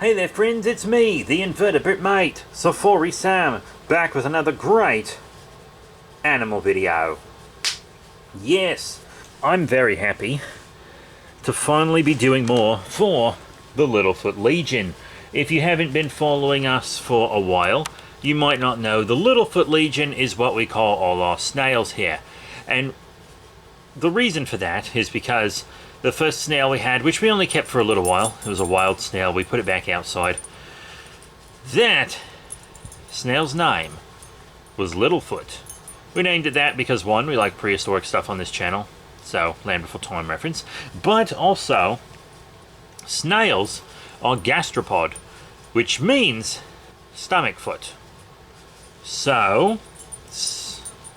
Hey there friends, it's me, the invertebrate mate, Safari Sam, back with another great animal video. Yes, I'm very happy to finally be doing more for the Littlefoot Legion. If you haven't been following us for a while, you might not know the Littlefoot Legion is what we call all our snails here. And the reason for that is because the first snail we had, which we only kept for a little while, it was a wild snail, we put it back outside. That snail's name was Littlefoot. We named it that because, one, we like prehistoric stuff on this channel, so Land Before Time reference, but also snails are gastropod, which means stomach foot. So,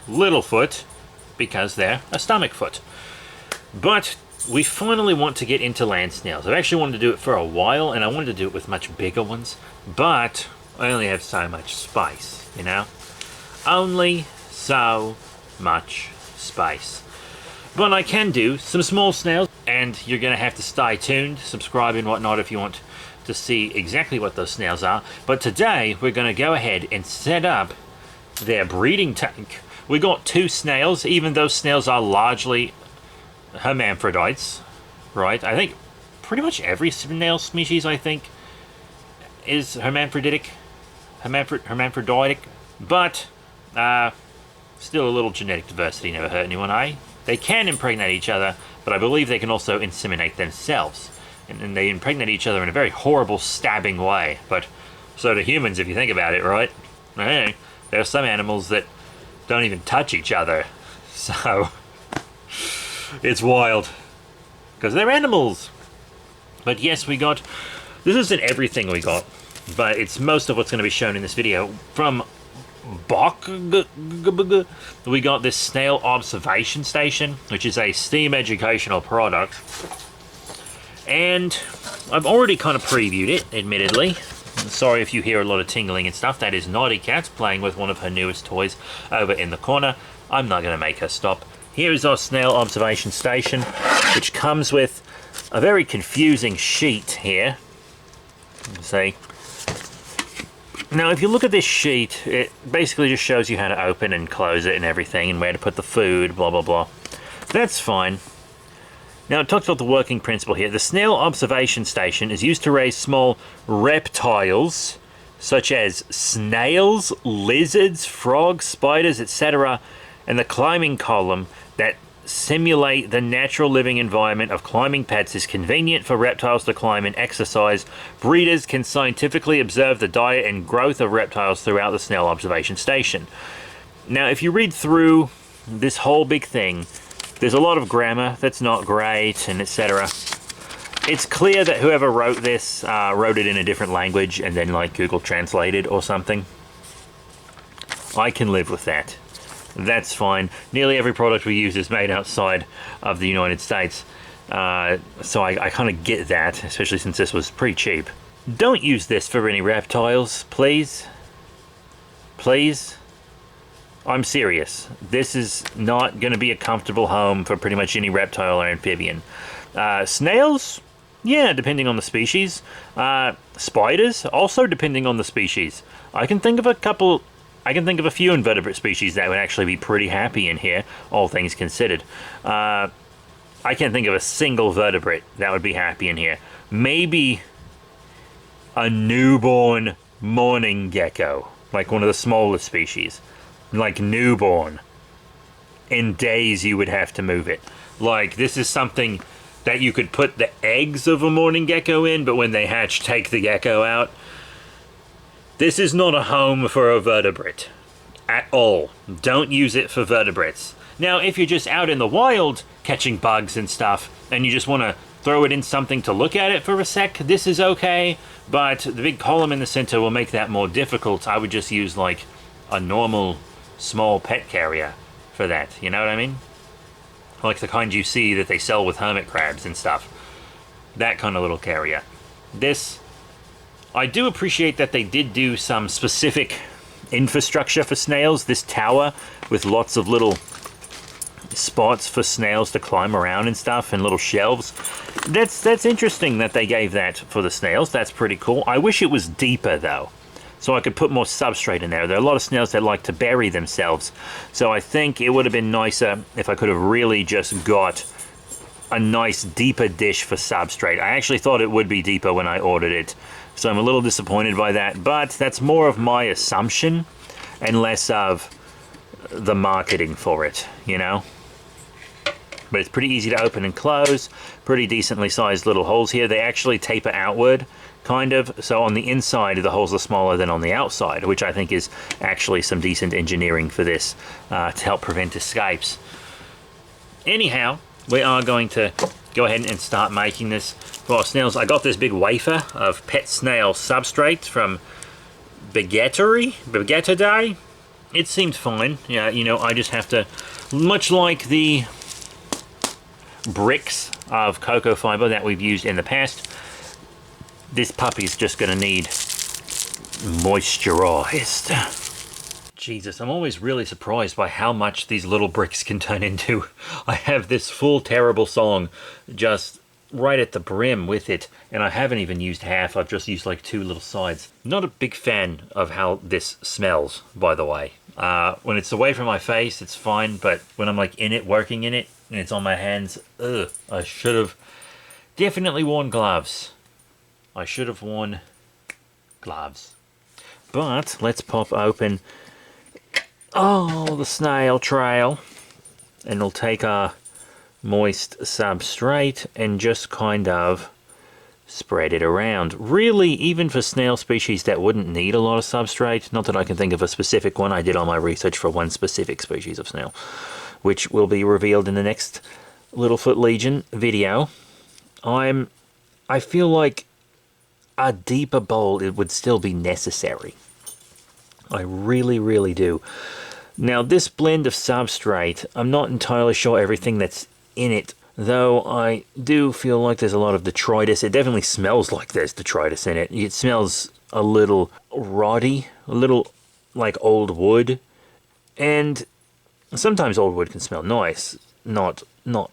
Littlefoot because they're a stomach foot. But we finally want to get into land snails. I've actually wanted to do it for a while, and I wanted to do it with much bigger ones, but I only have so much space, you know? Only so much space. But I can do some small snails, and you're going to have to stay tuned, subscribe and whatnot if you want to see exactly what those snails are. But today, we're going to go ahead and set up their breeding tank. We got 2 snails, even though snails are largely hermaphrodites, right? I think pretty much every snail species, I think, is hermaphroditic, but still a little genetic diversity never hurt anyone, eh? They can impregnate each other, but I believe they can also inseminate themselves, and they impregnate each other in a very horrible, stabbing way, but so do humans if you think about it, right? Hey, there are some animals that don't even touch each other, so it's wild, because they're animals. But yes, we got, this isn't everything we got, but it's most of what's going to be shown in this video. From Bok, we got this snail observation station, which is a STEAM educational product, and I've already kind of previewed it, admittedly. Sorry if you hear a lot of tingling and stuff. That is Naughty Cat playing with one of her newest toys over in the corner. I'm not going to make her stop. Here is our snail observation station, which comes with a very confusing sheet here. See? Now, if you look at this sheet, it basically just shows you how to open and close it and everything, and where to put the food, blah, blah, blah. That's fine. Now, it talks about the working principle here. The snail observation station is used to raise small reptiles, such as snails, lizards, frogs, spiders, etc., and the climbing column that simulate the natural living environment of climbing pets is convenient for reptiles to climb and exercise. Breeders can scientifically observe the diet and growth of reptiles throughout the snail observation station. Now, if you read through this whole big thing, there's a lot of grammar that's not great, and etc. It's clear that whoever wrote this wrote it in a different language and then like Google translated or something. I can live with that. That's fine. Nearly every product we use is made outside of the United States, so I kind of get that, especially since this was pretty cheap. Don't use this for any reptiles, please. Please. I'm serious. This is not going to be a comfortable home for pretty much any reptile or amphibian. Snails? Yeah, depending on the species. Spiders? Also depending on the species. I can think of a few invertebrate species that would actually be pretty happy in here, all things considered. I can't think of a single vertebrate that would be happy in here. Maybe a newborn mourning gecko, like one of the smallest species. Like newborn. In days you would have to move it. Like, this is something that you could put the eggs of a mourning gecko in, but when they hatch, take the gecko out. This is not a home for a vertebrate. At all. Don't use it for vertebrates. Now, if you're just out in the wild catching bugs and stuff, and you just want to throw it in something to look at it for a sec, this is okay, but the big column in the center will make that more difficult. I would just use, like, a normal small pet carrier for that, you know what I mean? Like the kind you see that they sell with hermit crabs and stuff. That kind of little carrier. This, I do appreciate that they did do some specific infrastructure for snails. This tower with lots of little spots for snails to climb around and stuff, and little shelves. that's interesting that they gave that for the snails. That's pretty cool. I wish it was deeper though, so I could put more substrate in there. There are a lot of snails that like to bury themselves, so I think it would have been nicer if I could have really just got a nice deeper dish for substrate. I actually thought it would be deeper when I ordered it, so I'm a little disappointed by that, but that's more of my assumption and less of the marketing for it, you know? But it's pretty easy to open and close, pretty decently sized little holes here. They actually taper outward, kind of, so on the inside the holes are smaller than on the outside, which I think is actually some decent engineering for this to help prevent escapes. Anyhow, we are going to go ahead and start making this for our snails. I got this big wafer of pet snail substrate from Baguette. It seemed fine. Yeah, you know, I just have to, much like the bricks of cocoa fiber that we've used in the past, this puppy's just going to need moisturized. Jesus, I'm always really surprised by how much these little bricks can turn into. I have this full terrible song just right at the brim with it, and I haven't even used half. I've just used like 2 little sides. Not a big fan of how this smells, by the way. When it's away from my face, it's fine, but when I'm like in it, working in it, and it's on my hands, ugh, I should have definitely worn gloves. I should have worn gloves. But let's pop open the snail trail, and we'll take our moist substrate and just kind of spread it around. Really, even for snail species that wouldn't need a lot of substrate, not that I can think of a specific one. I did all my research for one specific species of snail, which will be revealed in the next Littlefoot Legion video. I feel like a deeper bowl, it would still be necessary. I really, really do. Now, this blend of substrate, I'm not entirely sure everything that's in it, though I do feel like there's a lot of detritus. It definitely smells like there's detritus in it. It smells a little roddy, a little like old wood, and sometimes old wood can smell nice, not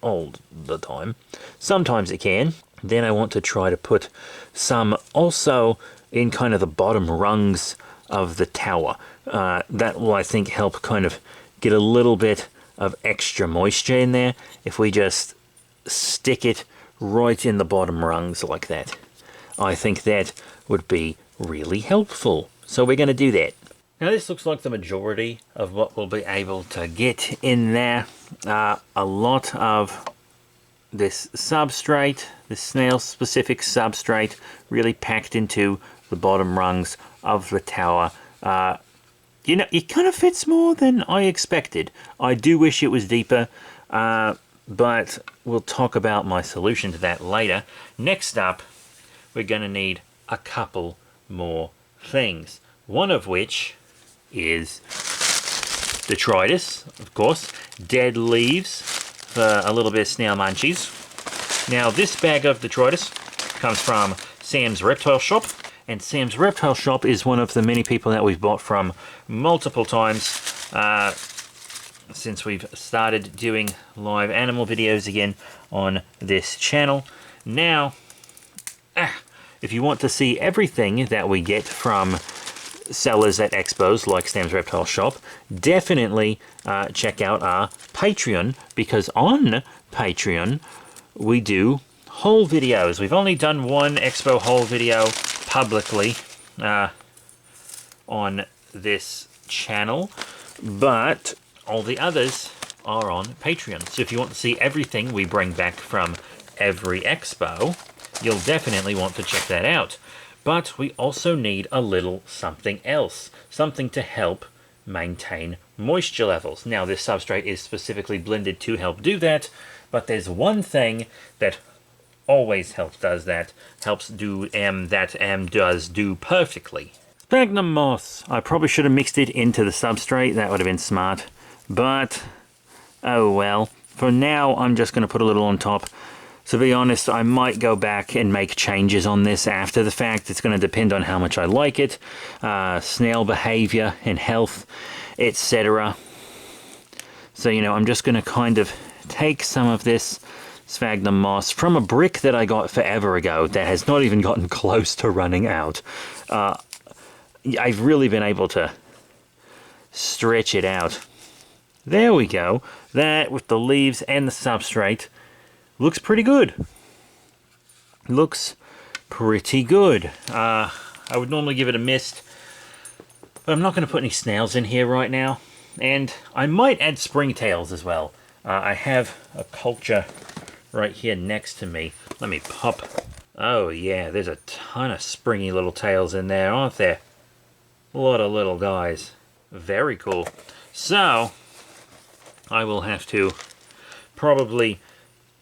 all the time. Sometimes it can. Then I want to try to put some also in kind of the bottom rungs of the tower. That will, I think, help kind of get a little bit of extra moisture in there if we just stick it right in the bottom rungs like that. I think that would be really helpful. So we're going to do that. Now this looks like the majority of what we'll be able to get in there. A lot of this substrate, this snail specific substrate, really packed into the bottom rungs of the tower. You know, it kind of fits more than I expected. I do wish it was deeper, but we'll talk about my solution to that later. Next up, we're going to need a couple more things. One of which is detritus, of course, dead leaves for a little bit of snail munchies. Now, this bag of detritus comes from Sam's Reptile Shop. And Sam's Reptile Shop is one of the many people that we've bought from multiple times since we've started doing live animal videos again on this channel. Now, if you want to see everything that we get from sellers at expos like Sam's Reptile Shop, definitely check out our Patreon, because on Patreon we do haul videos. We've only done one expo haul video publicly on this channel, but all the others are on Patreon. So if you want to see everything we bring back from every expo, you'll definitely want to check that out. But we also need a little something else, something to help maintain moisture levels. Now, this substrate is specifically blended to help do that, but there's one thing that always does do perfectly. Sphagnum moss. I probably should have mixed it into the substrate. That would have been smart, but oh well. For now, I'm just going to put a little on top. To be honest, I might go back and make changes on this after the fact. It's going to depend on how much I like it, snail behavior and health, etc. So, you know, I'm just going to kind of take some of this sphagnum moss from a brick that I got forever ago that has not even gotten close to running out. I've really been able to stretch it out. There we go. That, with the leaves and the substrate, looks pretty good. Looks pretty good. I would normally give it a mist, but I'm not going to put any snails in here right now. And I might add springtails as well. I have a culture right here next to me. Let me pop. Oh yeah, there's a ton of springy little tails in there, aren't there? A lot of little guys. Very cool. So, I will have to probably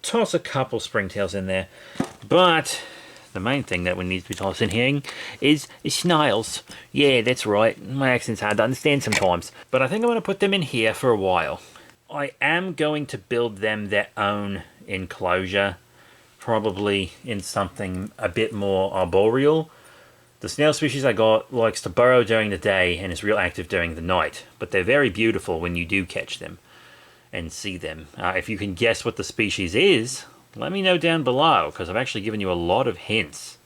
toss a couple springtails in there. But the main thing that we need to be tossing here is snails. Yeah, that's right. My accent's hard to understand sometimes. But I think I'm going to put them in here for a while. I am going to build them their own enclosure. Probably in something a bit more arboreal. The snail species I got likes to burrow during the day and is real active during the night. But they're very beautiful when you do catch them and see them. If you can guess what the species is, let me know down below, because I've actually given you a lot of hints,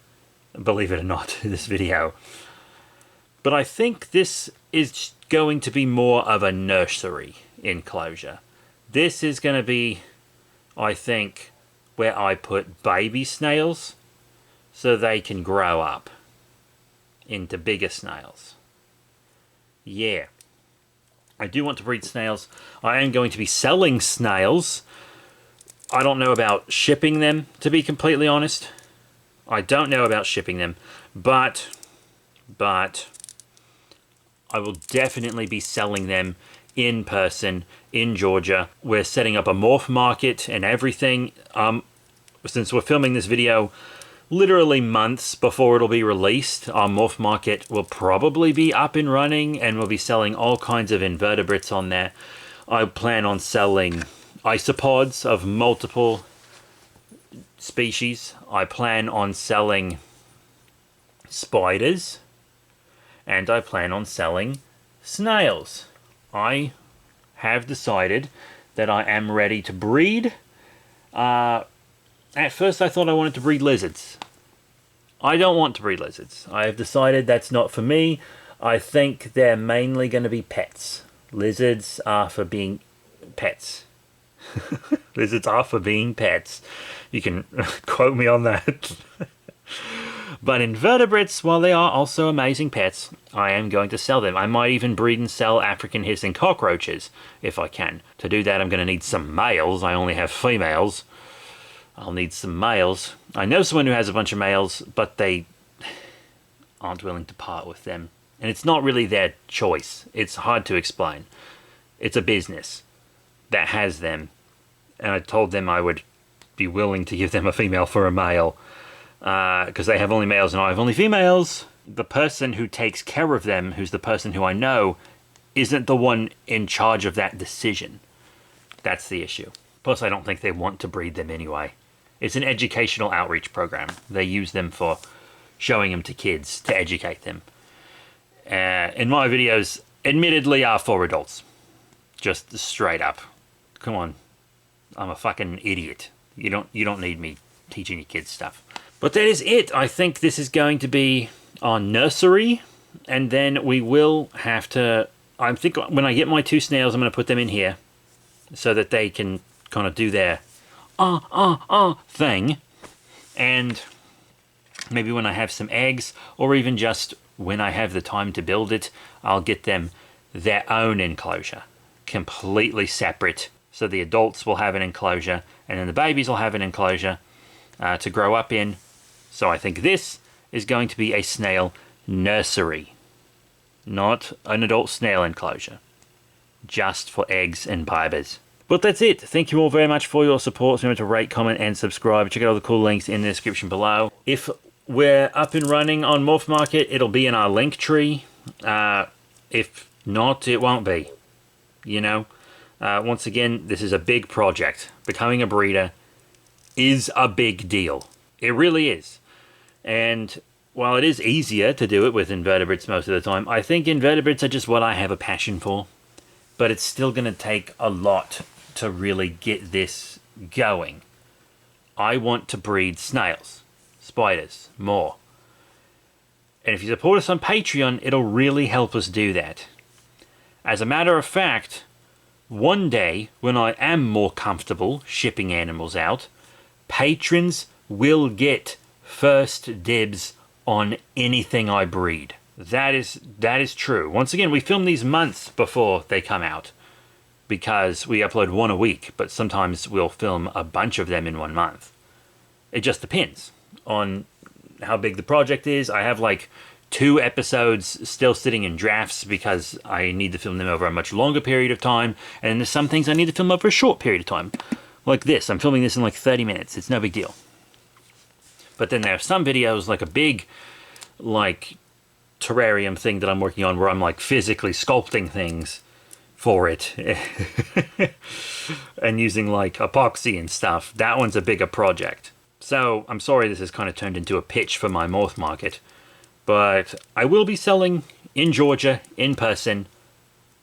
believe it or not, in this video. But I think this is going to be more of a nursery enclosure. This is going to be, I think, where I put baby snails so they can grow up into bigger snails. Yeah. I do want to breed snails. I am going to be selling snails. I don't know about shipping them, to be completely honest. I don't know about shipping them, but I will definitely be selling them in person in Georgia. We're setting up a morph market and everything. Since we're filming this video literally months before it'll be released, our morph market will probably be up and running, and we'll be selling all kinds of invertebrates on there. I plan on selling isopods of multiple species. I plan on selling spiders, and I plan on selling snails. I have decided that I am ready to breed. At first I thought I wanted to breed lizards. I don't want to breed lizards. I have decided that's not for me. I think they're mainly going to be pets. Lizards are for being pets. Lizards are for being pets. You can quote me on that. But invertebrates, while they are also amazing pets, I am going to sell them. I might even breed and sell African hissing cockroaches, if I can. To do that, I'm going to need some males. I only have females. I'll need some males. I know someone who has a bunch of males, but they aren't willing to part with them. And it's not really their choice. It's hard to explain. It's a business that has them. And I told them I would be willing to give them a female for a male. Because they have only males and I have only females. The person who takes care of them, who's the person who I know, isn't the one in charge of that decision. That's the issue. Plus, I don't think they want to breed them anyway. It's an educational outreach program. They use them for showing them to kids to educate them. And my videos, admittedly, are for adults. Just straight up. Come on. I'm a fucking idiot. You don't need me teaching your kids stuff. But that is it. I think this is going to be our nursery. And then we will have to... I think when I get my two snails, I'm going to put them in here so that they can kind of do their thing. And maybe when I have some eggs, or even just when I have the time to build it, I'll get them their own enclosure, completely separate. So the adults will have an enclosure, and then the babies will have an enclosure to grow up in. So I think this is going to be a snail nursery, not an adult snail enclosure, just for eggs and bibers. But that's it. Thank you all very much for your support. Remember to rate, comment, and subscribe. Check out all the cool links in the description below. If we're up and running on Morph Market, it'll be in our link tree. If not, it won't be. You know? Once again, this is a big project. Becoming a breeder is a big deal. It really is. And while it is easier to do it with invertebrates most of the time, I think invertebrates are just what I have a passion for. But it's still going to take a lot to really get this going. I want to breed snails, spiders, more. And if you support us on Patreon, it'll really help us do that. As a matter of fact, one day, when I am more comfortable shipping animals out, patrons will get first dibs on anything I breed. That is true. Once again, we film these months before they come out because we upload one a week, but sometimes we'll film a bunch of them in 1 month. It just depends on how big the project is. I have like 2 episodes still sitting in drafts because I need to film them over a much longer period of time, and there's some things I need to film over a short period of time. Like this, I'm filming this in like 30 minutes. It's no big deal. But then there are some videos, like a big, like, terrarium thing that I'm working on where I'm like physically sculpting things for it and using like epoxy and stuff. That one's a bigger project. So I'm sorry this has kind of turned into a pitch for my Morph market, but I will be selling in Georgia, in person,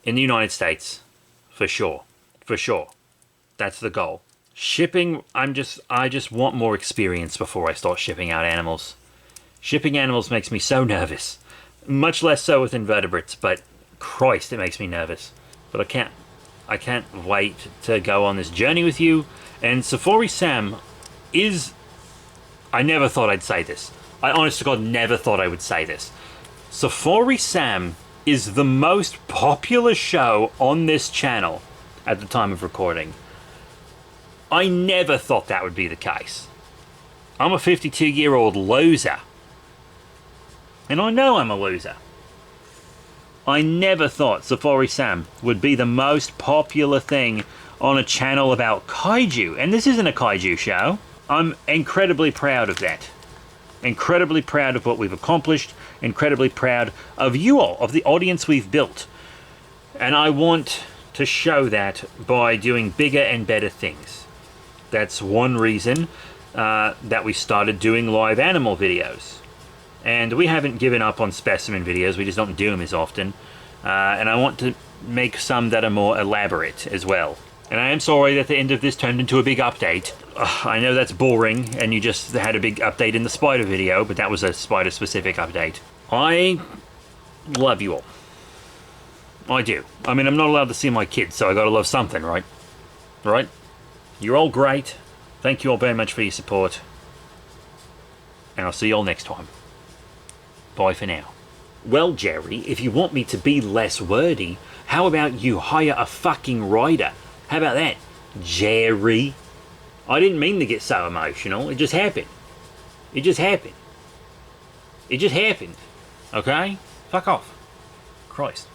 in the United States, for sure. For sure. That's the goal. Shipping, I just want more experience before I start shipping out animals. Shipping animals makes me so nervous. Much less so with invertebrates, but Christ, it makes me nervous. But I can't wait to go on this journey with you. And Safari Sam is... I never thought I'd say this. I honest to God never thought I would say this. Safari Sam is the most popular show on this channel at the time of recording. I never thought that would be the case. I'm a 52-year-old loser. And I know I'm a loser. I never thought Safari Sam would be the most popular thing on a channel about kaiju. And this isn't a kaiju show. I'm incredibly proud of that. Incredibly proud of what we've accomplished. Incredibly proud of you all, of the audience we've built. And I want to show that by doing bigger and better things. That's one reason that we started doing live animal videos. And we haven't given up on specimen videos, we just don't do them as often. And I want to make some that are more elaborate as well. And I am sorry that the end of this turned into a big update. I know that's boring, and you just had a big update in the spider video, but that was a spider-specific update. I love you all. I do. I mean, I'm not allowed to see my kids, so I gotta love something, right? Right? You're all great. Thank you all very much for your support. And I'll see you all next time. Bye for now. Well, Jerry, if you want me to be less wordy, how about you hire a fucking writer? How about that, Jerry? I didn't mean to get so emotional. It just happened. It just happened. It just happened. Okay? Fuck off. Christ.